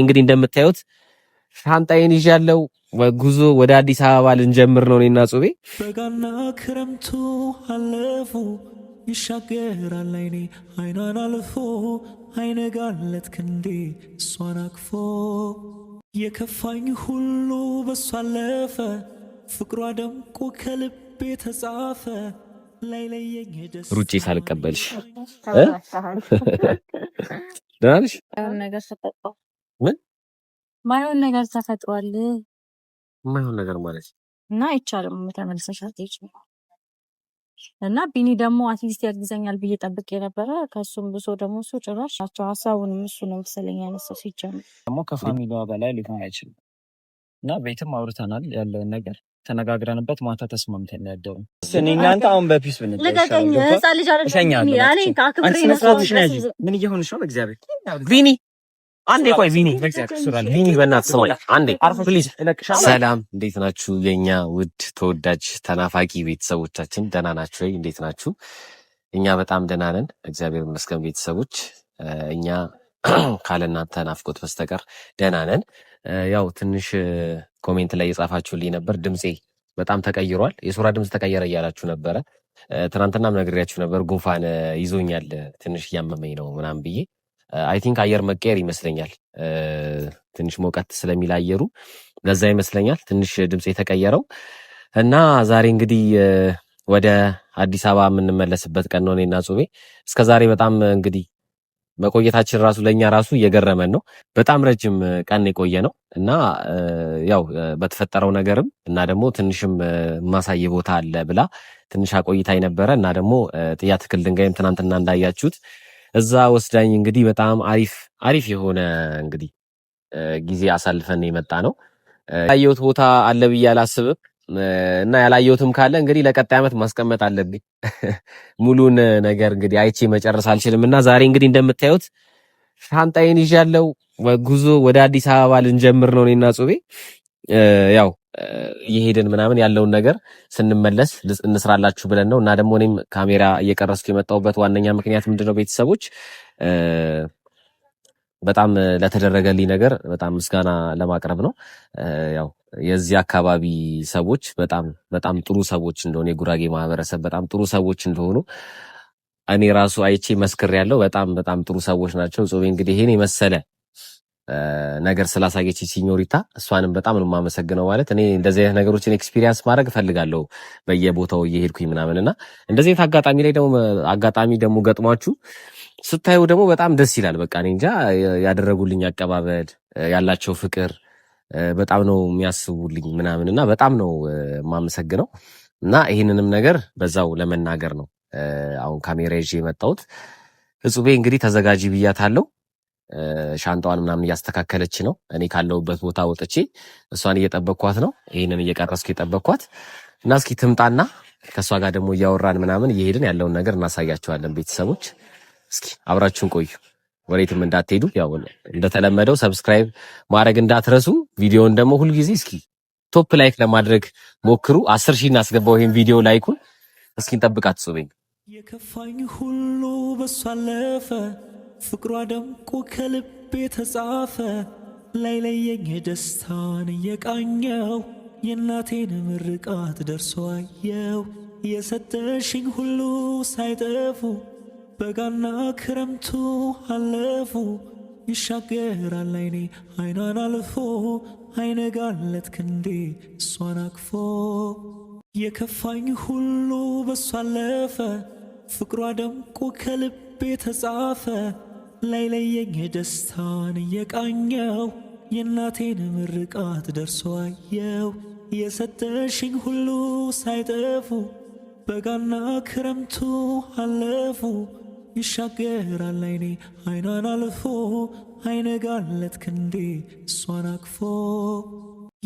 እንግዲህ እንደምታዩት ሻንጣዬን ይዣለሁ። ጉዞ ወደ አዲስ አበባ ልንጀምር ነው እኔና ጹቤ። በጋና ክረምቱ አለፉ ይሻገራል አይኔ አይኗን አልፎ አይነጋለት ክንዴ እሷን አቅፎ የከፋኝ ሁሉ በሷ አለፈ ፍቅሯ ደምቆ ከልቤ ተጻፈ ላይለየኝ ደስ ሩጬ ሳልቀበልሽ ደህና ነሽ? ነገር ተፈጥሯል። ምን ማይሆን ነገር ተፈጥሯል? ማይሆን ነገር ማለት እና አይቻልም ተመልሰሽ አትሄጂም። እና ቢኒ ደግሞ አትሊስት ያግዘኛል ብዬ ጠብቄ ነበረ። ከሱም ብሶ ደግሞ እሱ ጭራሽ ሀሳቡን እሱ ነው መሰለኝ ያነሳው። ሲጀምር ደግሞ ከፋሚሊዋ በላይ ሊሆን አይችልም። እና ቤትም አውርተናል ያለውን ነገር ተነጋግረንበት ማታ ተስማምተን ያደሩ እናንተ አሁን በፒስ ምን እየሆንሽ ነው? በእግዚአብሔር ቪኒ አንዴ ቆይ፣ ቪኒ ቪኒ በእናትህ ስማኝ አንዴ ፕሊዝ። ሰላም እንዴት ናችሁ የኛ ውድ ተወዳጅ ተናፋቂ ቤተሰቦቻችን? ደህና ናችሁ ወይ? እንዴት ናችሁ? እኛ በጣም ደህና ነን፣ እግዚአብሔር ይመስገን። ቤተሰቦች እኛ ካለናንተ ናፍቆት በስተቀር ደህና ነን። ያው ትንሽ ኮሜንት ላይ የጻፋችሁልኝ ነበር፣ ድምጼ በጣም ተቀይሯል፣ የሱራ ድምጽ ተቀየረ እያላችሁ ነበረ። ትናንትናም ነግሬያችሁ ነበር፣ ጉንፋን ይዞኛል ትንሽ እያመመኝ ነው ምናምን ብዬ። አይ ቲንክ አየር መቀየር ይመስለኛል፣ ትንሽ ሞቀት ስለሚል አየሩ ለዛ ይመስለኛል ትንሽ ድምጽ የተቀየረው። እና ዛሬ እንግዲህ ወደ አዲስ አበባ የምንመለስበት ቀን ነው እኔና ጹቤ። እስከዛሬ በጣም እንግዲህ መቆየታችን ራሱ ለኛ ራሱ እየገረመን ነው። በጣም ረጅም ቀን የቆየ ነው እና ያው በተፈጠረው ነገርም እና ደግሞ ትንሽም ማሳየ ቦታ አለ ብላ ትንሽ አቆይታኝ ነበረ እና ደግሞ ጥያ ትክል ድንጋይም ትናንትና እንዳያችሁት እዛ ወስዳኝ እንግዲህ በጣም አሪፍ የሆነ እንግዲህ ጊዜ አሳልፈን የመጣ ነው። ያየሁት ቦታ አለ ብዬ አላስብም እና ያላየሁትም ካለ እንግዲህ ለቀጣይ ዓመት ማስቀመጥ አለብኝ። ሙሉን ነገር እንግዲህ አይቼ መጨረስ አልችልም እና ዛሬ እንግዲህ እንደምታዩት ሻንጣዬን ይዣለሁ። ጉዞ ወደ አዲስ አበባ ልንጀምር ነው እኔና ጹቤ። ያው እየሄድን ምናምን ያለውን ነገር ስንመለስ እንስራላችሁ ብለን ነው እና ደግሞ እኔም ካሜራ እየቀረስኩ የመጣሁበት ዋነኛ ምክንያት ምንድነው ቤተሰቦች በጣም ለተደረገልኝ ነገር በጣም ምስጋና ለማቅረብ ነው። ያው የዚህ አካባቢ ሰዎች በጣም ጥሩ ሰዎች እንደሆነ የጉራጌ ማህበረሰብ በጣም ጥሩ ሰዎች እንደሆኑ እኔ ራሱ አይቼ መስክሬያለሁ። በጣም ጥሩ ሰዎች ናቸው። ጾቤ እንግዲህ ይሄን የመሰለ ነገር ስላሳየች ሲኞሪታ እሷንም በጣም ነው የማመሰግነው። ማለት እኔ እንደዚህ አይነት ነገሮችን ኤክስፒሪየንስ ማድረግ እፈልጋለሁ በየቦታው እየሄድኩኝ ምናምንና እንደዚህ አይነት አጋጣሚ ደግሞ ገጥሟችሁ ስታዩ ደግሞ በጣም ደስ ይላል። በቃ እኔ እንጃ ያደረጉልኝ አቀባበል ያላቸው ፍቅር በጣም ነው የሚያስቡልኝ ምናምንና በጣም ነው የማመሰግነው። እና ይህንንም ነገር በዛው ለመናገር ነው አሁን ካሜራ ይዤ የመጣሁት። እጹቤ እንግዲህ ተዘጋጂ ብያታለሁ። ሻንጣዋን ምናምን እያስተካከለች ነው። እኔ ካለሁበት ቦታ ወጥቼ እሷን እየጠበቅኳት ነው። ይህንን እየቀረስኩ የጠበቅኳት እና እስኪ ትምጣና ከእሷ ጋር ደግሞ እያወራን ምናምን እየሄድን ያለውን ነገር እናሳያቸዋለን። ቤተሰቦች እስኪ አብራችሁን ቆዩ፣ ወዴትም እንዳትሄዱ። ያው እንደተለመደው ሰብስክራይብ ማድረግ እንዳትረሱ። ቪዲዮውን ደግሞ ሁልጊዜ እስኪ ቶፕ ላይክ ለማድረግ ሞክሩ። 10,000 እናስገባው ይሄን ቪዲዮ ላይኩን። እስኪ እንጠብቃት ጹቤኝ። የከፋኝ ሁሉ በሷ አለፈ ፍቅሯ ደምቆ ከልቤ ተጻፈ ላይለየኝ ደስታን እየቃኘው የእናቴን ምርቃት ደርሶ አየው የሰጠሽኝ ሁሉ ሳይጠፉ በጋና ክረምቱ አለፉ ይሻገራል አይኔ አይኗን አልፎ አይነጋለት ክንዴ እሷን አቅፎ የከፋኝ ሁሉ በሷ አለፈ ፍቅሯ ደምቆ ከልቤ ተጻፈ ላይለየኝ ደስታን እየቃኘው የእናቴን ምርቃት ደርሶ አየው የሰጠሽኝ ሁሉ ሳይጠፉ በጋና ክረምቱ አለፉ ይሻገራል አይኔ አይኗን አልፎ አይነጋለት ክንዴ እሷን አቅፎ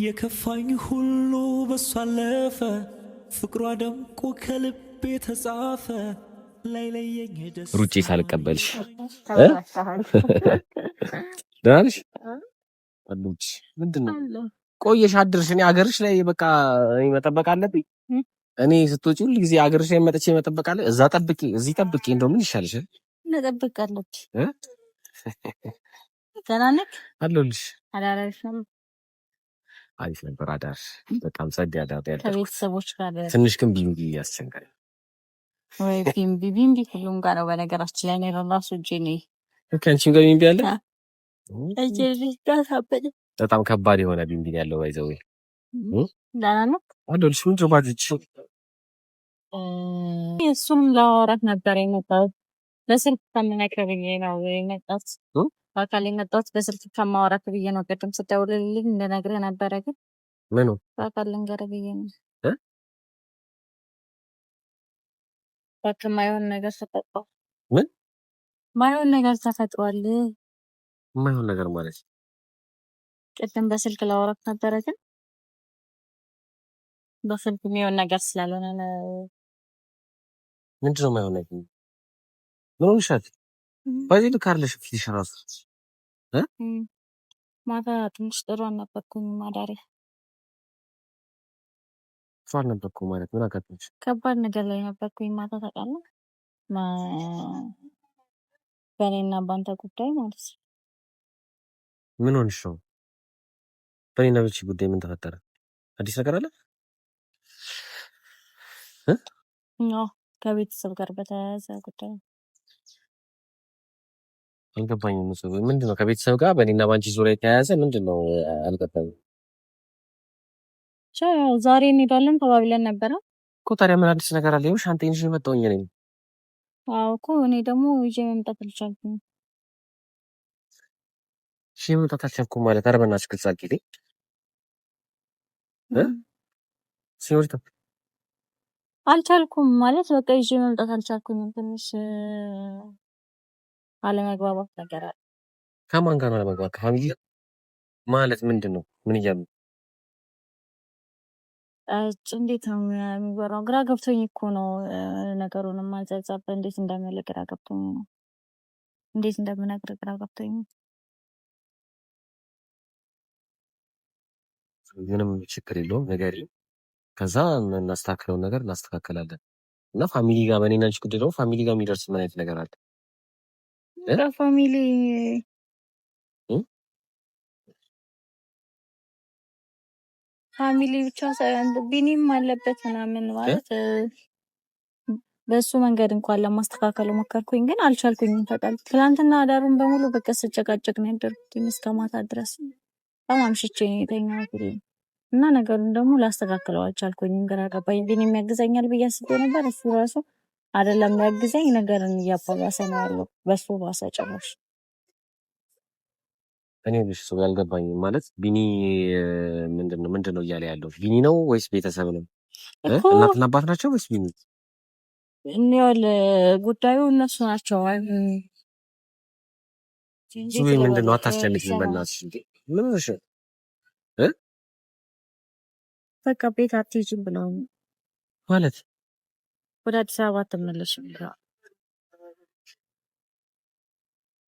የከፋኝ ሁሉ በሷ አለፈ ፍቅሯ ደምቆ ከልቤ ተጻፈ ላይለየኝ ደስ ሩጬ ሳልቀበልሽ ደህና ነሽ? አሉች ምንድነው ቆየሽ አድርሽ? እኔ አገርሽ ላይ በቃ መጠበቅ አለብኝ። እኔ ስትወጪ ሁሉ ጊዜ አገርሽ ላይ መጥቼ መጠበቅ አለ። እዛ ጠብቂ እዚህ ጠብቂ፣ እንደው ምን ይሻልሽ? ነጠብቃለች ደህና ነህ? አለሁልሽ። አዳር አሪፍ ነበር አዳር። በጣም ጸድ አዳር ያደርኩት ከቤተሰቦች ጋር። ትንሽ ግን ቢምቢ ያስቸጋሪ ወይ ቢምቢ ሁሉም ጋር ነው። በነገራችን ላይ ነው ራሱ እጄ ነው። አንቺም ጋር ቢምቢ አለ? እጄ ጋር ታበደ። በጣም ከባድ የሆነ ቢምቢ ያለው ባይዘው። ደህና ነህ? አለሁልሽ። ምን ጆባጅ እሱም ላወራት ነበር የመጣሁት። በስልክ ከምነግርህ ብዬ ነው የመጣሁት። በአካል የመጣሁት በስልክ ከማወራት ብዬ ነው። ቅድም ስትደውልልኝ እንደነግርህ ነበረ፣ ግን ምኑ በአካል ልንገርህ ብዬ ነው። እባክህ የማይሆን ነገር ተፈጥሯል። ምን የማይሆን ነገር ተፈጥሯል? የማይሆን ነገር ማለት ቅድም በስልክ ላወራት ነበረ፣ ግን በስልክ የሚሆን ነገር ስላልሆነ ነው። ምንድን ነው የማይሆን ነገር? ምን ሆንሻል? በዚህ ልክ አይደለሽ ፊትሽ እራሱ። ማታ ትንሽ ጥሩ አልነበርኩም። ማዳሪ ጥሩ አልነበርኩም ማለት ምን አጋጠመሽ? ከባድ ነገር ላይ ነበርኩኝ ማታ። ታውቃለህ፣ በእኔና በአንተ ጉዳይ ማለት ነው። ምን ሆንሽ ነው? በእኔና በቺ ጉዳይ ምን ተፈጠረ? አዲስ ነገር አለ? ከቤተሰብ ጋር በተያያዘ ጉዳይ አልገባኝም። ምንድን ነው ከቤተሰብ ጋር በእኔና ባንቺ ዙሪያ የተያያዘ ምንድን ነው? አልገባኝም። ዛሬ እንሄዳለን ተባብለን ነበረ እኮ። ታዲያ ምን አዲስ ነገር አለ? ይኸው ሻንጣዬን ይዤ መጣሁኝ እኔ። አዎ እኮ እኔ ደግሞ ይዤ መምጣት አልቻልኩም። ይዤ መምጣት አልቻልኩም ማለት? ኧረ በእናትሽ ግልጽ አድርጊልኝ ሲኖሪታ። አልቻልኩም ማለት በቃ ይዤ መምጣት አልቻልኩኝም። ትንሽ አለመግባባት ነገር አለ። ከማን ጋር ነው አለመግባባት? ከፋሚሊ ማለት ምንድን ነው? ምን እያሉ እንዴት ነው የሚወራው? ግራ ገብቶኝ እኮ ነው ነገሩንም አልጸጸብ እንዴት እንደምል ግራ ገብቶኝ ነው። እንዴት እንደምነግር ግራ ገብቶኝ። ምንም ችግር የለውም ነገር ከዛ እናስተካክለውን ነገር እናስተካከላለን። እና ፋሚሊ ጋር በእኔና አንቺ ጉዳይ ደግሞ ፋሚሊ ጋር የሚደርስ ምን አይነት ነገር አለ? ፋሚሊ ፋሚሊ ብቻ ሳይሆን ቢኒም አለበት ምናምን ማለት በሱ መንገድ እንኳን ለማስተካከል ሞከርኩኝ፣ ግን አልቻልኩኝም። ፈቃድ ትናንትና አዳሩን በሙሉ በቃ ስጨቃጨቅ ነው ያደርኩት እስከ ማታ ድረስ። በጣም አምሽቼ ነው የተኛሁት እና ነገሩን ደግሞ ላስተካክለው አልቻልኩኝም። ግራ ገባኝ። ቢኒም ያግዘኛል ብዬ አስቤ ነበር። እሱ ራሱ አይደለም ያግዘኝ፣ ነገርን እያባባሰ ነው ያለው። በሱ ባሰ ጭራሽ። እኔ ልጅ ሰው ያልገባኝ ማለት ቢኒ ምንድን ነው እያለ ያለው? ቢኒ ነው ወይስ ቤተሰብ ነው? እናትና አባት ናቸው ወይስ ቢኒ? እኔዋል ጉዳዩ እነሱ ናቸው። ምንድን ነው? አታስጨንቅኝ በእናትሽ። ምን ሆነሽ? በቃ ቤት አትሄጂም ብለው ማለት ወደ አዲስ አበባ አትመለሽም ብለዋል።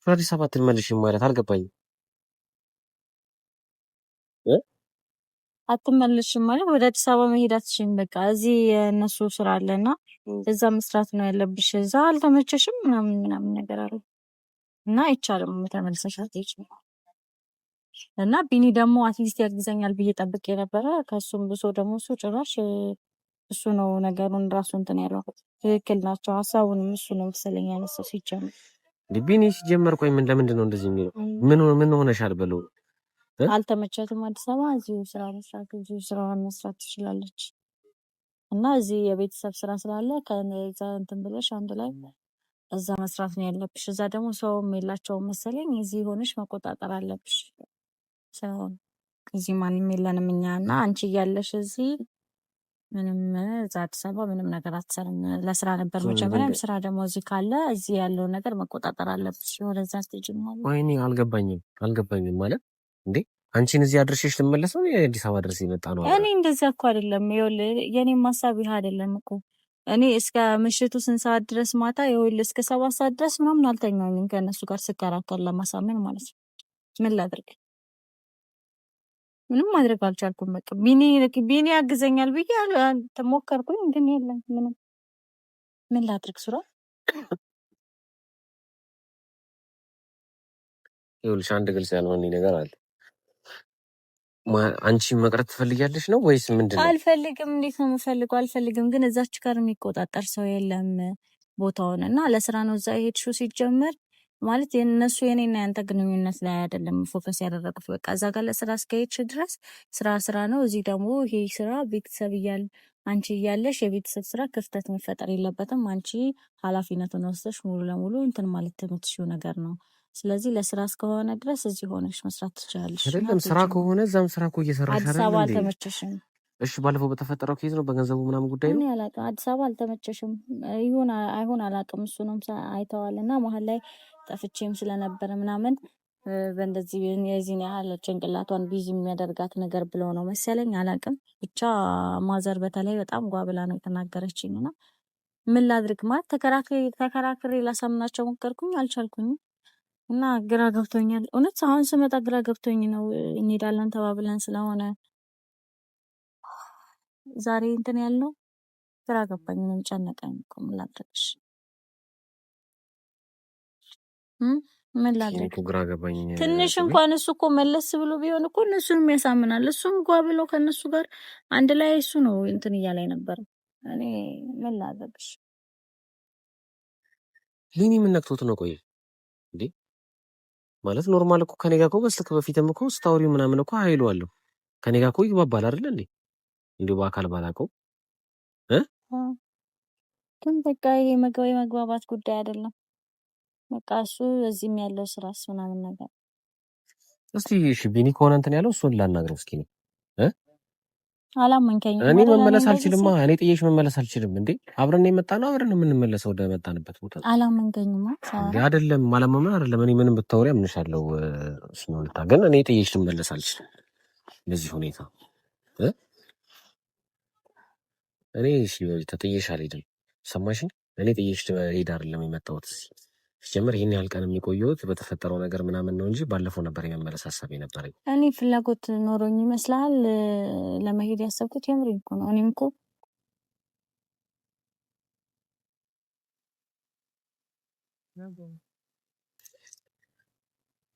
ወደ አዲስ አበባ አትመለሽም ማለት አልገባኝም። አትመለሽም ማለት ወደ አዲስ አበባ መሄድ አትችይም። በቃ እዚህ የእነሱ ስራ አለና እዛ መስራት ነው ያለብሽ። እዛ አልተመቸሽም ምናምን ነገር አለ እና አይቻልም፣ ተመልሰሽ አትሄጂም። እና ቢኒ ደግሞ አትሊስት ያግዘኛል ብዬ ጠብቄ ነበረ። ከሱም ብሶ ደግሞ እሱ ጭራሽ እሱ ነው ነገሩን ራሱ እንትን ያለው። ትክክል ናቸው። ሀሳቡንም እሱ ነው መሰለኝ ያነሳው ሲጀምር። ቢኒ ሲጀመር ቆይ ለምንድን ነው እንደዚህ የሚለው? ምን ሆነሻል በለው። አልተመቻትም አዲስ አበባ። እዚሁ ስራዋን መስራት ትችላለች እና እዚህ የቤተሰብ ስራ ስላለ ከዛ እንትን ብለሽ አንድ ላይ እዛ መስራት ነው ያለብሽ። እዛ ደግሞ ሰውም የላቸውም መሰለኝ። እዚህ ሆነሽ መቆጣጠር አለብሽ። ሰውን እዚህ ማንም የለንም እኛ እና አንቺ እያለሽ እዚህ ምንም እዛ አዲስ አበባ ምንም ነገር አትሰርም። ለስራ ነበር መጀመሪያም ስራ ደግሞ እዚህ ካለ እዚህ ያለውን ነገር መቆጣጠር አለብሽ። ወደዛ ስትሄጂም ማለት ወይኔ አልገባኝም ማለት እንዴ አንቺን እዚህ አድርሼሽ ልመለስ ነው የአዲስ አበባ ድረስ የመጣ ነው? እኔ እንደዚያ እኮ አይደለም። ይኸውልህ የኔም ሀሳብ ይህ አይደለም እኮ። እኔ እስከ ምሽቱ 8 ሰዓት ድረስ ማታ ይኸውልህ እስከ 7 ሰዓት ድረስ ምናምን አልተኛኝም ከእነሱ ጋር ስከራከር ለማሳመን ማለት ነው። ምን ላድርግ? ምንም ማድረግ አልቻልኩም። በቃ ቢኒ ያግዘኛል ብዬ ተሞከርኩኝ፣ ግን የለም ምንም። ምን ላድርግ? ሱራ ይኸውልሽ አንድ ግልጽ ያልሆነ ነገር አለ። አንቺ መቅረት ትፈልጊያለሽ ነው ወይስ ምንድን ነው? አልፈልግም። እንዴት ነው የምፈልገው? አልፈልግም። ግን እዛች ጋር የሚቆጣጠር ሰው የለም ቦታውን እና ለስራ ነው እዛ የሄድሽው። ሲጀመር ማለት የእነሱ የኔና ያንተ ግንኙነት ላይ አይደለም ፎከስ ያደረጉት። በቃ እዛ ጋር ለስራ እስከሄድሽ ድረስ ስራ ስራ ነው። እዚህ ደግሞ ይሄ ስራ ቤተሰብ አንቺ እያለሽ የቤተሰብ ስራ ክፍተት መፈጠር የለበትም። አንቺ ኃላፊነቱን ወስደሽ ሙሉ ለሙሉ እንትን ማለት የምትችይው ነገር ነው። ስለዚህ ለስራ እስከሆነ ድረስ እዚህ ሆነሽ መስራት ትችላለሽ። አይደለም ስራ ከሆነ እዛም ስራ እኮ እየሰራሽ አይደል? አዲስ አበባ አልተመቸሽም? እሺ ባለፈው በተፈጠረው ኬዝ ነው በገንዘቡ ምናምን ጉዳይ ነው። እኔ አላውቅም። አዲስ አበባ አልተመቸሽም ይሁን አይሁን አላውቅም። እሱንም አይተዋል እና መሀል ላይ ጠፍቼም ስለነበረ ምናምን በእንደዚህ የዚህን ያህል ጭንቅላቷን ቢዚ የሚያደርጋት ነገር ብለው ነው መሰለኝ። አላውቅም። ብቻ ማዘር በተለይ በጣም ጓ ብላ ነው የተናገረችኝ እና ምን ላድርግ ማለት ተከራክሬ ላሳምናቸው ሞከርኩኝ፣ አልቻልኩኝም እና ግራ ገብቶኛል። እውነት አሁን ስመጣ ግራ ገብቶኝ ነው። እንሄዳለን ተባብለን ስለሆነ ዛሬ እንትን ያልነው ግራ ገባኝ። ምን ጨነቀኝ እኮ ምን ላድርግሽ? ምን ላድርግ? ግራ ገባኝ። ትንሽ እንኳን እሱ እኮ መለስ ብሎ ቢሆን እኮ እነሱንም ያሳምናል። እሱም ጓ ብሎ ከእነሱ ጋር አንድ ላይ እሱ ነው እንትን እያላይ ነበር። እኔ ምን ላድርግሽ? ሊኒ ምን ነክቶት ነው? ቆይ እንዴ ማለት ኖርማል እኮ ከኔ ጋር እኮ በስልክ በፊትም እኮ ስታወሪው ምናምን እኮ ኃይለዋለሁ ከኔ ጋር እኮ ይግባባል አይደል እንዴ? እንዲሁ በአካል ባላውቀው ግን በቃ ይሄ መግባባት ጉዳይ አይደለም። በቃ እሱ እዚህም ያለው ስራስ ምናምን ነገር እስቲ እሺ ቢኒ ከሆነ እንትን ያለው እሱን ላናግረው እስኪ ነው አላመንከኝም። እኔ መመለስ አልችልማ። እኔ ጥዬሽ መመለስ አልችልም እንዴ። አብረን የመጣ ነው አብረን የምንመለሰው ወደ መጣንበት ቦታ። አላመንከኝማ እንዴ አይደለም አላመመን አይደለም። እኔ ምንም ብታወሪ አምንሻለሁ። ስኖልታ ግን እኔ ጥዬሽ ልመለስ አልችልም በዚህ ሁኔታ እኔ እሺ ተጥዬሽ አልሄድም። ሰማሽኝ? እኔ ጥዬሽ ልሄድ አይደለም የመጣሁት። ሲጀምር ይሄን ያህል ቀን የሚቆየሁት በተፈጠረው ነገር ምናምን ነው እንጂ ባለፈው ነበር የመመለስ ሀሳብ የነበረኝ። እኔ ፍላጎት ኖሮኝ ይመስላል ለመሄድ ያሰብኩት። የምሬን እኮ ነው። እኔም እኮ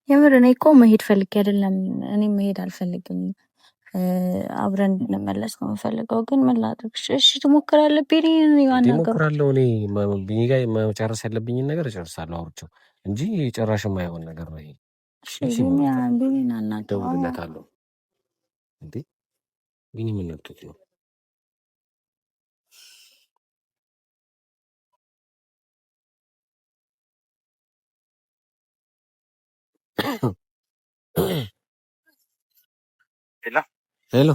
የምር እኔ እኮ መሄድ ፈልጌ አይደለም። እኔ መሄድ አልፈልግም። አብረን እንመለስ ነው የምፈልገው። ግን ምን ላድርግ? እሺ ትሞክራለህ? እሞክራለሁ። እኔ ቢኒ ጋር መጨረስ ያለብኝን ነገር እጨርሳለሁ አውርቼው እንጂ ጭራሽ የማይሆን ነገር ነው ይሄ። ቢኒን አናግረው። እደውልለታለሁ። እንዴ ቢኒ ምን ነክቶት ነው? ሄሎ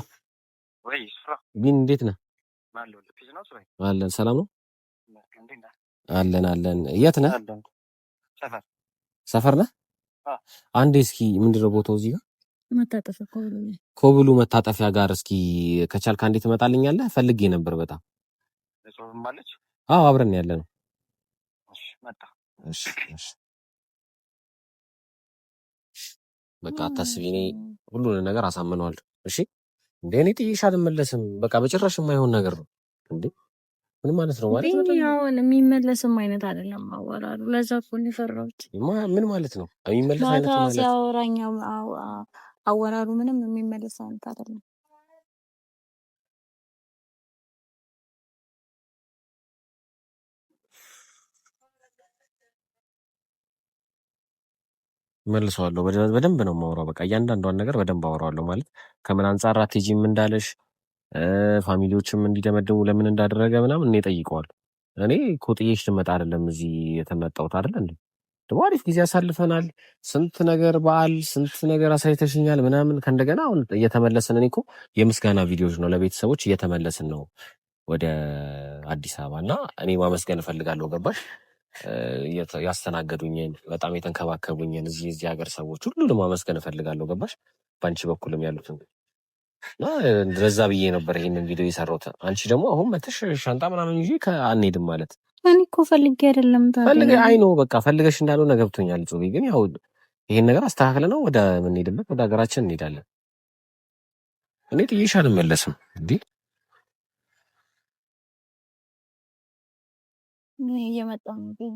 ቢኒ እንዴት ነህ? አለን ሰላም ነው አለን። የት ነህ? ሰፈር ነህ? አንዴ እስኪ ምንድነው ቦታው? እዚህ ጋር መታጠፊያ ኮብሉ መታጠፊያ ጋር እስኪ ከቻልክ አንዴ ትመጣልኛለህ? ፈልጌ ነበር በጣም። አዎ አብረን ያለ ነው። እሺ በቃ አታስቢ፣ እኔ ሁሉን ነገር አሳምነዋለሁ። እሺ እንዴ እኔ ጥዬሽ አልመለስም። በቃ በጭራሽ የማይሆን ነገር ነው እንዴ። ምን ማለት ነው? ማለት ነው ያው የሚመለስም አይነት አይደለም አወራሩ። ለዛ እኮ ነው የፈራሁት። ምን ማለት ነው የሚመለስ አይነት ማለት? ሲያወራኝ አወራሩ ምንም የሚመለስ አይነት አይደለም። መልሰዋለሁ። በደንብ ነው የማወራው። በቃ እያንዳንዷን ነገር በደንብ አወራዋለሁ። ማለት ከምን አንጻር አትሄጂም እንዳለሽ ፋሚሊዎችም እንዲደመድሙ ለምን እንዳደረገ ምናምን እኔ ጠይቀዋለሁ። እኔ እኮ ጥዬሽ ልመጣ አይደለም እዚህ የተመጣሁት አይደል እንዴ። ደግሞ አሪፍ ጊዜ አሳልፈናል። ስንት ነገር በዓል ስንት ነገር አሳይተሽኛል ምናምን። ከእንደገና አሁን እየተመለስን እኔ እኮ የምስጋና ቪዲዮዎች ነው ለቤተሰቦች እየተመለስን ነው ወደ አዲስ አበባ እና እኔ ማመስገን እፈልጋለሁ። ገባሽ? ያስተናገዱኝን በጣም የተንከባከቡኝን እዚህ ሀገር ሰዎች ሁሉንም ማመስገን እፈልጋለሁ። ገባሽ? በአንቺ በኩልም ያሉትን እንደዛ ብዬ ነበር ይሄንን ቪዲዮ የሰራሁት። አንቺ ደግሞ አሁን መተሽ ሻንጣ ምናምን ይዤ አንሄድም ማለት እኔ እኮ ፈልጌ አይደለም። አይ ነው በቃ ፈልገሽ እንዳልሆነ ገብቶኛል። ጹቤ ግን ያው ይሄን ነገር አስተካክለ ነው ወደ ምንሄድበት ወደ ሀገራችን እንሄዳለን። እኔ ጥዬሽ አልመለስም እንዴ እየመጣሁ ነው።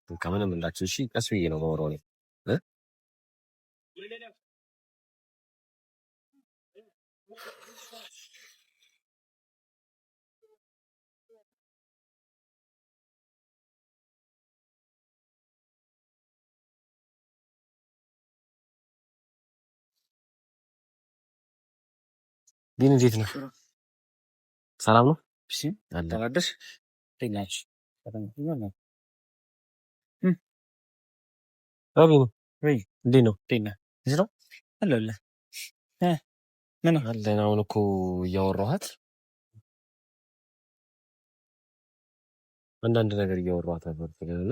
በቃ ምንም እንዳትዪ እሺ። ቀስ ብዬ ነው የማወራው እኔ እ ግን እንዴት ነው? ሰላም ነው? እሺ አለ ተላደሽ ትኛች አቢ ወይ እንዴት ነው? ጤና እዚህ ነው አለለ ምን አለን። አሁን እኮ እያወራኋት አንዳንድ ነገር እያወራኋት ነበር ስለሆነ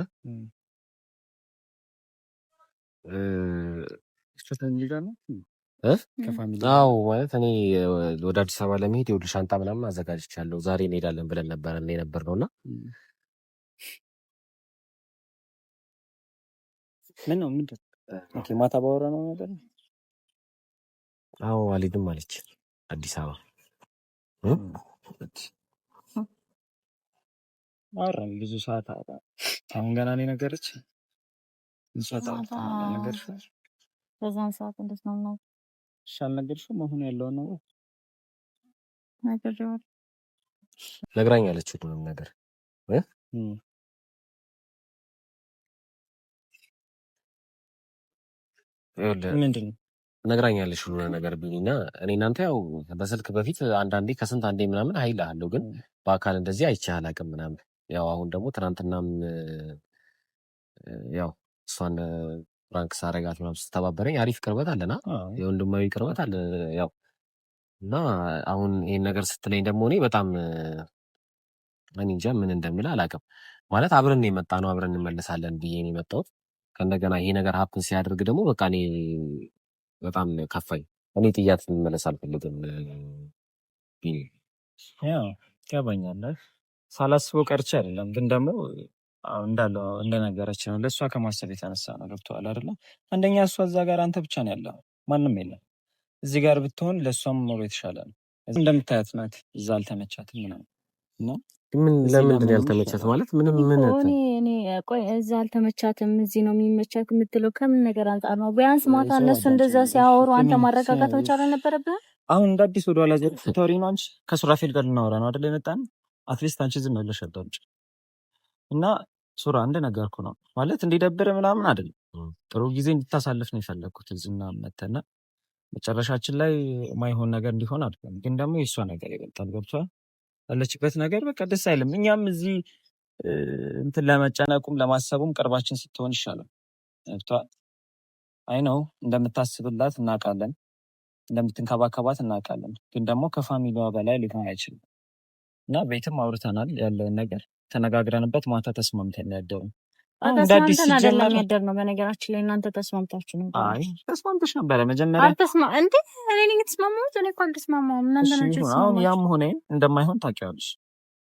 አዎ ማለት እኔ ወደ አዲስ አበባ ለመሄድ ይኸውልሽ ሻንጣ ምናምን አዘጋጅቻለሁ። ዛሬ እንሄዳለን ብለን ነበር ነውና ምን ነው ምንድን ኦኬ ማታ ባወራ ነው ነገር አዎ አልሄድም አለች አዲስ አበባ አወራን ብዙ ሰዓት አሁን ገና እኔ ነገረች በዛን ሰዓት እንደት ነው አልነገርሽውም? አሁን ያለውን ነው ነግራኛለች ሁሉንም ነገር ምንድን ነው ነግራኛለች ሁሉንም ነገር ቢኒና እኔ እናንተ ያው በስልክ በፊት አንዳንዴ ከስንት አንዴ ምናምን አይልሃለሁ፣ ግን በአካል እንደዚህ አይቼህ አላውቅም ምናምን። ያው አሁን ደግሞ ትናንትናም ያው እሷን ፍራንክ ሳረጋት ምናምን ስተባበረኝ አሪፍ ቅርበት አለና የወንድማዊ ቅርበት አለ ያው እና አሁን ይሄን ነገር ስትለኝ ደግሞ እኔ በጣም እኔ እንጃ ምን እንደምል አላውቅም። ማለት አብረን የመጣ ነው አብረን እንመለሳለን ብዬ ነው የመጣሁት። ከእንደገና ይሄ ነገር ሀፕን ሲያደርግ ደግሞ በቃ እኔ በጣም ከፋኝ። እኔ ጥያት መመለስ አልፈልግም። ያው ያባኛለህ ሳላስበው ቀርቼ አይደለም፣ ግን ደግሞ እንዳለው እንደነገረች ነው ለእሷ ከማሰብ የተነሳ ነው። ገብቶሃል አይደለ? አንደኛ እሷ እዛ ጋር አንተ ብቻ ነው ያለው፣ ማንም የለም። እዚህ ጋር ብትሆን ለእሷም ኖሮ የተሻለ ነው። እንደምታያት ናት፣ እዛ አልተመቻትም ምናምን እና ምን ለምንድን ነው ያልተመቻት? ማለት ምንም ምን እኔ ቆይ እዛ አልተመቻትም እዚህ ነው የሚመቻት የምትለው ከምን ነገር አንጻር ነው? ቢያንስ ማታ እነሱ እንደዛ ሲያወሩ አንተ ማረጋጋት መቻል አልነበረብህም? አሁን እንደ አዲስ ወደ ኋላ ዘር ተወሪ ነው አንቺ ከሱራፌል ጋር ልናወራ ነው አይደል የመጣን? አትሊስት አንቺ ዝም ብለሽ አዳምጪ እና ሱራ እንደነገርኩ ነው ማለት እንዲደብር ምናምን አይደለም፣ ጥሩ ጊዜ እንድታሳልፍ ነው የፈለግኩት እዚህና መተና መጨረሻችን ላይ ማይሆን ነገር እንዲሆን አይደለም፣ ግን ደግሞ የእሷ ነገር ይበልጣል። ገብቷል? ያለችበት ነገር በቃ ደስ አይልም። እኛም እዚህ እንትን ለመጨነቁም ለማሰቡም ቅርባችን ስትሆን ይሻላል። ገብቷል? አይ ነው እንደምታስብላት እናውቃለን፣ እንደምትንከባከባት እናውቃለን፣ ግን ደግሞ ከፋሚሊዋ በላይ ሊሆን አይችልም እና ቤትም አውርተናል ያለውን ነገር ተነጋግረንበት ማታ ተስማምተን ያደረው ተስማምተን አይደለም ያደር ነው። በነገራችን ላይ እናንተ ተስማምታችሁ ነው? አይ ተስማምተሽ ነበረ መጀመሪያ። እንዴ እኔ ነኝ የተስማማሁት? እኔ እኮ አልተስማማሁም። እናንተ ናችሁ። አሁን ያም ሆነ እንደማይሆን ታውቂዋለሽ።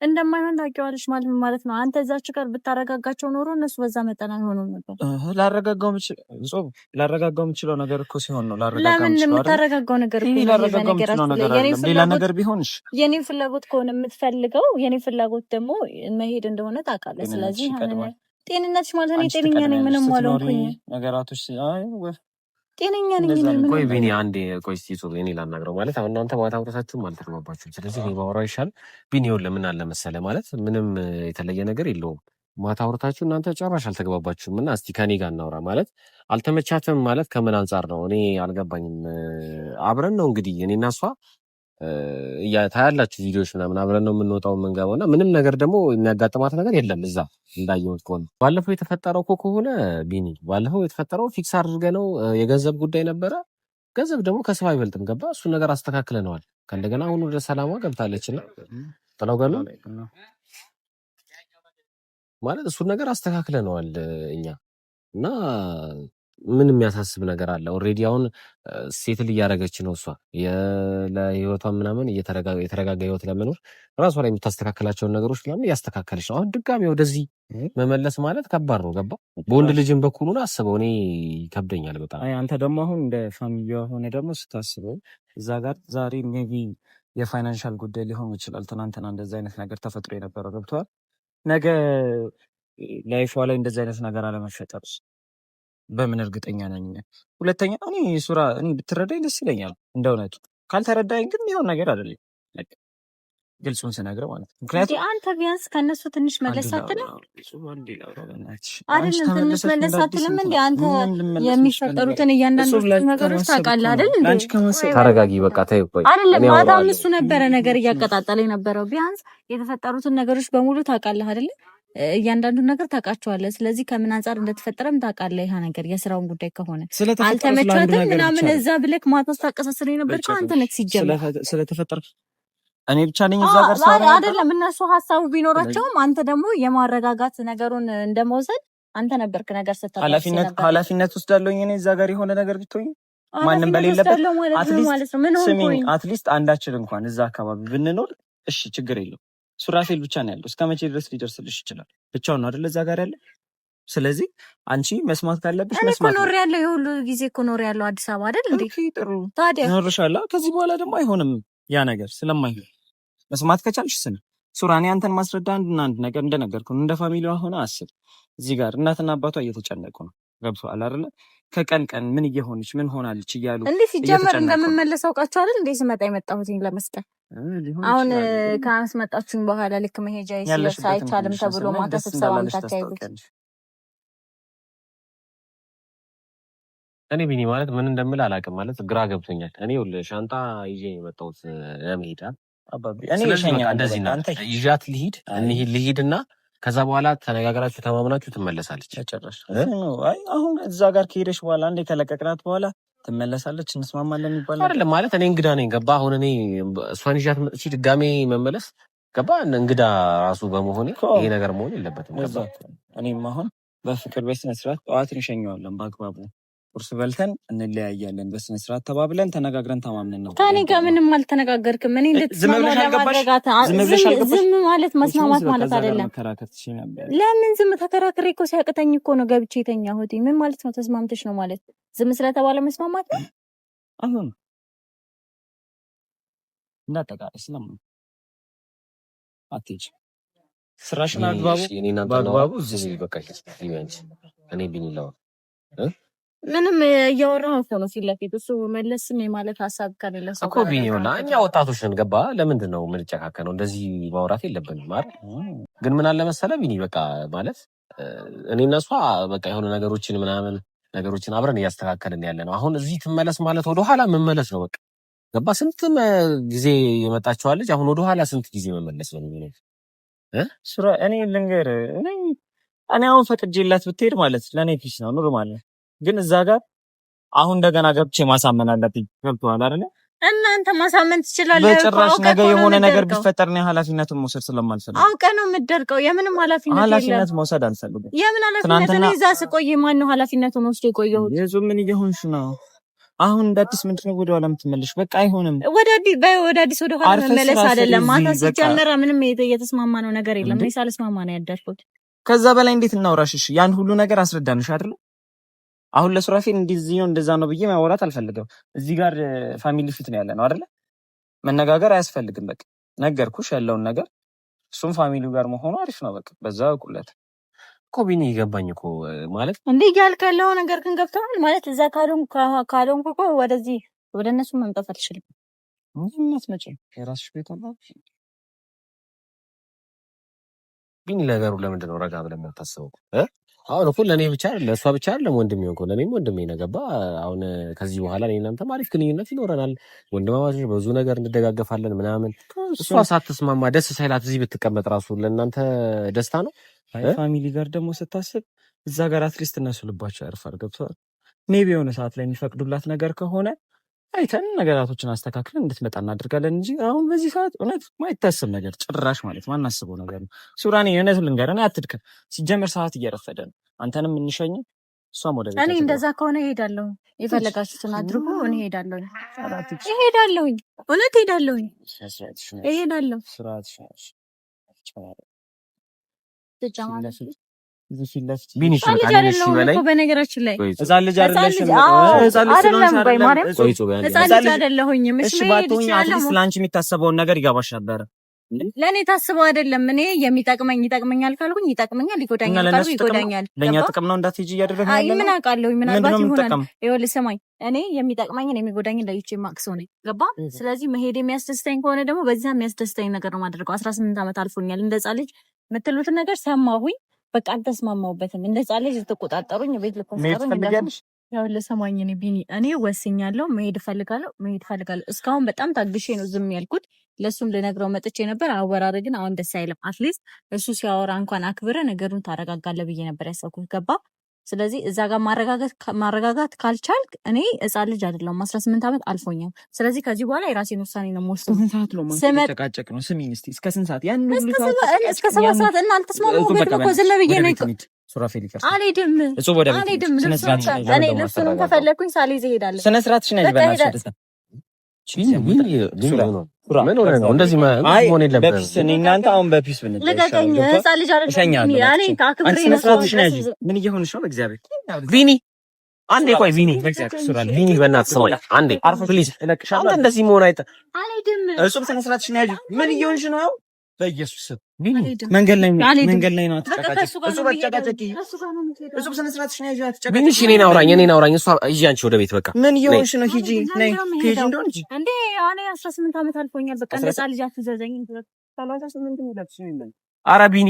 እንደማይሆን ታውቂዋለሽ ማለት ነው። አንተ እዛች ጋር ብታረጋጋቸው ኖሮ እነሱ በዛ መጠን አይሆኑም ነበር። ላረጋጋው የምችለው ነገር እኮ ሲሆን ነው። ለምን የምታረጋጋው ነገር ሌላ ነገር ቢሆንሽ የኔ ፍላጎት ከሆነ የምትፈልገው የኔ ፍላጎት ደግሞ መሄድ እንደሆነ ታውቃለህ። ስለዚህ ጤንነትሽ ማለት እኔ ጤነኛ ነኝ፣ ምንም አልሆንኩኝ። ነገራቶች ጤነኛ ነኝ። ቆይ ቢኒ አንዴ ቆይ እስኪ ጾም እኔ ላናግረው። ማለት አሁን እናንተ ማታ አውርታችሁም አልተግባባችሁም። ስለዚህ እኔ ባወራው ይሻል። ቢኒ ይኸውልህ ምን አለ መሰለህ፣ ማለት ምንም የተለየ ነገር የለውም። ማታ አውርታችሁ እናንተ ጨራሽ አልተግባባችሁም እና እስቲ ከኔ ጋር እናውራ። ማለት አልተመቻትም ማለት ከምን አንጻር ነው? እኔ አልገባኝም። አብረን ነው እንግዲህ እኔ እና እሷ ታያላችሁ ቪዲዮዎች ምናምን አብረን ነው የምንወጣው የምንገባው እና ምንም ነገር ደግሞ የሚያጋጥማት ነገር የለም። እዛ እንዳየሁት ከሆነ ባለፈው የተፈጠረው እኮ ከሆነ ቢኒ ባለፈው የተፈጠረው ፊክስ አድርገነው የገንዘብ ጉዳይ ነበረ። ገንዘብ ደግሞ ከሰው አይበልጥም። ገባ? እሱን ነገር አስተካክለነዋል። ከእንደገና አሁን ወደ ሰላሟ ገብታለችና ጥለው ገሉ ማለት እሱን ነገር አስተካክለነዋል እኛ እና ምን የሚያሳስብ ነገር አለ? ኦልሬዲ አሁን ሴትል እያደረገች ነው እሷ ለህይወቷ ምናምን የተረጋጋ ህይወት ለመኖር ራሷ ላይ የምታስተካከላቸውን ነገሮች ምናምን እያስተካከለች ነው። አሁን ድጋሚ ወደዚህ መመለስ ማለት ከባድ ነው። ገባ? በወንድ ልጅም በኩል አስበው። እኔ ይከብደኛል በጣም። አንተ ደግሞ አሁን እንደ ፋሚሊ ሆነ ደግሞ ስታስበው እዛ ጋር ዛሬ ሜቢ የፋይናንሻል ጉዳይ ሊሆን ይችላል። ትናንትና እንደዚህ አይነት ነገር ተፈጥሮ የነበረው ገብቷል። ነገ ላይፏ ላይ እንደዚህ አይነት ነገር አለመፈጠሩስ በምን እርግጠኛ ነኝ? ሁለተኛ እኔ ሱራ እኔ ብትረዳኝ ደስ ይለኛል እንደ እውነቱ። ካልተረዳኝ ግን ይሆን ነገር አይደለም ግልጹን ስነግረው ማለት ነው። ምክንያቱም አንተ ቢያንስ ከነሱ ትንሽ መለስ አትልም አይደለም? ትንሽ መለስ አትልም እንዴ? አንተ የሚፈጠሩትን እያንዳንዱ ነገሮች ታውቃለህ አይደል እንዴ? ተረጋጊ በቃ ተይው። ቆይ አይደለም ማታም እሱ ነበረ ነገር እያቀጣጠለ የነበረው። ቢያንስ የተፈጠሩትን ነገሮች በሙሉ ታውቃለህ አይደል? እያንዳንዱን ነገር ታውቃቸዋለህ። ስለዚህ ከምን አንጻር እንደተፈጠረም ታውቃለህ። ያ ነገር የስራውን ጉዳይ ከሆነ አልተመቻትም ምናምን እዛ ብለክ ማታ ታቀሳስረ የነበርከው አንተ ነህ ሲጀምር ስለተፈጠረ እኔ ብቻ ነኝ እዛ ጋር ሳራ አይደለም። እነሱ ሀሳቡ ቢኖራቸውም አንተ ደግሞ የማረጋጋት ነገሩን እንደመውሰድ አንተ ነበርክ ነገር ስታጣ ኃላፊነት ወስዳለሁ እኔ እዛ ጋር የሆነ ነገር ብትሆኝ ማንም በሌለበት አትሊስት አንዳችን እንኳን እዛ አካባቢ ብንኖር እሺ ችግር የለውም። ሱራፌል ብቻ ነው ያለው። እስከ መቼ ድረስ ሊደርስልሽ ይችላል? ብቻውን ነው አይደል እዛ ጋር ያለ። ስለዚህ አንቺ መስማት ካለብሽ መስማት ነው። ያለው የሁሉ ጊዜ እኮ ኖር ያለው አዲስ አበባ አይደል እንዴ? ጥሩ ታዲያ ኖርሻላ። ከዚህ በኋላ ደግሞ አይሆንም ያ ነገር ስለማይሆን መስማት ከቻልሽ ስነ ሱራኔ አንተን ማስረዳ አንድ ነገር እንደነገርኩ እንደ ፋሚሊዋ ሆነ አስብ። እዚህ ጋር እናትና አባቷ እየተጨነቁ ነው። ገብቶሃል አይደለ? ከቀን ቀን ምን እየሆነች ምን ሆናለች እያሉ እንዴ ሲጀመር እንደምመለስ አውቃቸው አይደል እንዴ ስመጣ የመጣሁትኝ ለመስጠት። አሁን ካስመጣችሁኝ በኋላ ልክ መሄጃ ይስለስ አይቻልም ተብሎ ማታ ስብሰባ የምታካሂዱት እኔ ቢኒ ማለት ምን እንደምል አላውቅም። ማለት ግራ ገብቶኛል። እኔ ሻንጣ ይዤ የመጣሁት ለመሄድ አባቢ እኔ ሸኛ እንደዚህ ነው። ይዣት ልሂድና ከዛ በኋላ ተነጋግራችሁ ተማምናችሁ ትመለሳለች። ጨረሽ? አይ አሁን እዛ ጋር ከሄደሽ በኋላ አንዴ ከለቀቅናት በኋላ ትመለሳለች፣ እንስማማለን ይባላል አይደለም? ማለት እኔ እንግዳ ነኝ ገባ። አሁን እኔ እሷን ይዣት መጥቼ ድጋሜ መመለስ ገባ። እንግዳ ራሱ በመሆኔ ይሄ ነገር መሆን የለበትም። እኔም አሁን በፍቅር በስነ ስርዓት ጠዋት እንሸኘዋለን በአግባቡ ቁርስ በልተን እንለያያለን። በስነ ስርዓት ተባብለን ተነጋግረን ተማምነን ነው። ከኔ ጋር ምንም አልተነጋገርክም። እኔ እንደተስማማ ለማረጋጋት ዝም ማለት መስማማት ማለት አይደለም። ለምን ዝም ተከራክሬ እኮ ሲያቅተኝ እኮ ነው ገብቼ የተኛሁት። ምን ማለት ነው? ተስማምተሽ ነው ማለት ዝም ስለተባለ መስማማት ነው? አሁን እንዳጠቃላይ ስለምን አትሄጂ ስራሽን አግባቡ እዚህ በቃ እኔ ቢኒላው ምንም እያወራሁ እኮ ነው ፊት ለፊት እሱ መለስም የማለት ሀሳብ ከሌለ ሰው እኮ ቢኒውና እኛ ወጣቶች ነን ገባ። ለምንድን ነው የምንጨካከነው? እንደዚህ ማውራት የለብንም አይደል? ግን ምን አለ መሰለህ ቢኒ በቃ ማለት እኔ እና እሷ በቃ የሆነ ነገሮችን አብረን እያስተካከልን ያለ ነው። አሁን እዚህ ትመለስ ማለት ወደኋላ መመለስ ነው። በቃ ገባ። ስንት ጊዜ የመጣችዋለች። አሁን ወደኋላ ስንት ጊዜ መመለስ ነው የሚሆነው? ሱራ እኔ ልንገርህ እኔ አሁን ፈቅጄላት ብትሄድ ማለት ለእኔ ፊስ ነው ኖርማል ነው። ግን እዛ ጋር አሁን እንደገና ገብቼ ማሳመን አለብኝ። ገብቶሃል አይደል? እናንተ ማሳመን ትችላለህ። በጭራሽ ነገ የሆነ ነገር ቢፈጠር ነው ኃላፊነቱን መውሰድ ስለማልፈልግ አውቀህ ነው የምትደርቀው። የምንም ኃላፊነት መውሰድ አልፈልግም። የምን ኃላፊነት ነው? እዛ ስቆይ ማን ነው ኃላፊነቱን ወስዶ የቆየው? የዞ ምን እየሆንሽ ነው? አሁን እንደ አዲስ ምንድነው ወደ ኋላ የምትመለሽ? በቃ አይሆንም። ወደ አዲስ ወደ ኋላ መመለስ አይደለም። ማታ ሲጀመር ምንም የተስማማ ነው ነገር የለም። እኔ ሳልስማማ ነው ያደርኩት። ከዛ በላይ እንዴት እናውራሽ? እሺ ያን ሁሉ ነገር አስረዳንሽ አይደል? አሁን ለሱራፌል እንደዚህ ነው እንደዛ ነው ብዬ ማውራት አልፈልግም። እዚህ ጋር ፋሚሊ ፊት ነው ያለ ነው አይደለ? መነጋገር አያስፈልግም። በቃ ነገርኩሽ ያለውን ነገር። እሱም ፋሚሊው ጋር መሆኑ አሪፍ ነው። በቃ በዛ ቁለት እኮ ቢኒ ይገባኝ እኮ ማለት እንዴ ያልከው ያለው ነገር ግን ገብተዋል ማለት እዛ ካልሆንኩ እኮ ወደዚህ ወደ እነሱ መምጣት አልችልም። ምንድነው መቼ የራስሽ ቤት አለ ቢኒ። ነገሩ ለምንድን ነው ረጋ ብለን የምታስበው? አሁን እኮ ለእኔ ብቻ ለእሷ ብቻ አይደለም ወንድሜ እኮ ለእኔም ወንድሜ ነው ገባ። አሁን ከዚህ በኋላ እኔ እናንተ አሪፍ ግንኙነት ይኖረናል። ወንድማማቾች ብዙ ነገር እንደጋገፋለን ምናምን። እሷ ሳትስማማ ደስ ሳይላት እዚህ ብትቀመጥ ራሱ ለእናንተ ደስታ ነው። ፋሚሊ ጋር ደግሞ ስታስብ እዛ ጋር አትሊስት እነሱ ልባቸው ያርፋል። ገብቶሃል? ሜቢ የሆነ ሰዓት ላይ የሚፈቅዱላት ነገር ከሆነ አይተን ነገራቶችን አስተካክለን እንድትመጣ እናደርጋለን እንጂ አሁን በዚህ ሰዓት እውነት ማይታሰብ ነገር ጭራሽ ማለት ማናስበው ነገር ነው። ሱራኔ የእውነት ልንገርህ አትድከም። ሲጀመር ሰዓት እየረፈደ ነው። አንተንም እንሸኝ እሷም ወደ ቤት። እኔ እንደዛ ከሆነ እሄዳለሁ። የፈለጋችሁትን አድርጉ። እኔ እሄዳለሁ። እውነት እሄዳለሁ። ቢኒሽ በነገራችን ላይ ህፃን ልጅ አይደለሽም። ለአንቺ የሚታሰበውን ነገር ይገባሽ ነበረ። ለኔ ታስበው አይደለም። እኔ ይጠቅመኛል ካልኩኝ ይጠቅመኛል፣ ይጎዳኛል ካልኩኝ ይጎዳኛል። ለኛ ጥቅም ነው እንዳትሄጂ እያደረግን ያለው። ምን አውቃለሁ፣ ምናልባት ይሆናል። ይኸውልህ ስማኝ፣ እኔ የሚጠቅመኝን የሚጎዳኝን ለይቼ የማውቅ ሰው ነኝ። ገባ? ስለዚህ መሄድ የሚያስደስተኝ ከሆነ ደግሞ በዛ የሚያስደስተኝ ነገር ነው ማድረገው። 18 ዓመት አልፎኛል። እንደ ሕፃን ልጅ የምትሉትን ነገር ሰማሁኝ፣ በቃ አልተስማማሁበትም። እንደ ሕፃን ልጅ ልትቆጣጠሩኝ፣ ቤት ልትቆጣጠሩኝ ያው ለሰማኝ እኔ ወስኛለሁ። መሄድ እፈልጋለሁ። እስካሁን በጣም ታግሼ ነው ዝም ያልኩት። ለሱም ልነግረው መጥቼ ነበር። አወራር ግን አሁን ደስ አይልም። አትሊስት እሱ ሲያወራ እንኳን አክብረ ነገሩን ታረጋጋለህ ብዬ ነበር ያሰብኩት። ገባ? ስለዚህ እዛ ጋር ማረጋጋት ካልቻልክ እኔ ሕፃን ልጅ አይደለሁም። 18 ዓመት አልፎኛል። ስለዚህ ከዚህ በኋላ የራሴን ውሳኔ ነው የምወስነው። ስንት ሰዓት ነው ማጨቃጨቅ ነው? ስሚኝ እስኪ እስከ ስንት ሰዓት? ያን ሁሉ እስከ 7 ሰዓት እና አልተስማማሁበትም እኮ ዝም ብዬ ነው ሱራፌል ይፈርስ አልሄድም። እኔ ልብሱንም ከፈለኩኝ ሳልይዝ እሄዳለሁ። ስነ ስርዓትሽን ያዥ በእናትሽ። እንደዚህ መሆን የለበትም። በፒስ እኔ እናንተ አሁን በፒስ ብንል ልቀቀኝ። ሕፃን ልጅ አይደለም። ስነ ስርዓትሽን ያዥ። ምን እየሆንሽ ነው? በእግዚአብሔር ቪኒ፣ አንዴ ቆይ ቪኒ፣ በእናትህ ስማኝ አንዴ ፕሊዝ። አንተ እንደዚህ መሆን አልሄድም። እሱም ስነ ስርዓትሽን ያዥ። ምን እየሆንሽ ነው? በኢየሱስ መንገድ ላይ ነው። እኔን አውራኝ። እሷ ሂጂ አንቺ ወደ ቤት በቃ። ምን እየሆንሽ ነው? ሂጂ ነይ። ሂጂ እንደሆነ ሂጂ። እንዴ እኔ 18 ዓመት አልፎኛል። በቃ እንደዛ ልጅ አትዘዘኝ። ኧረ ቢኒ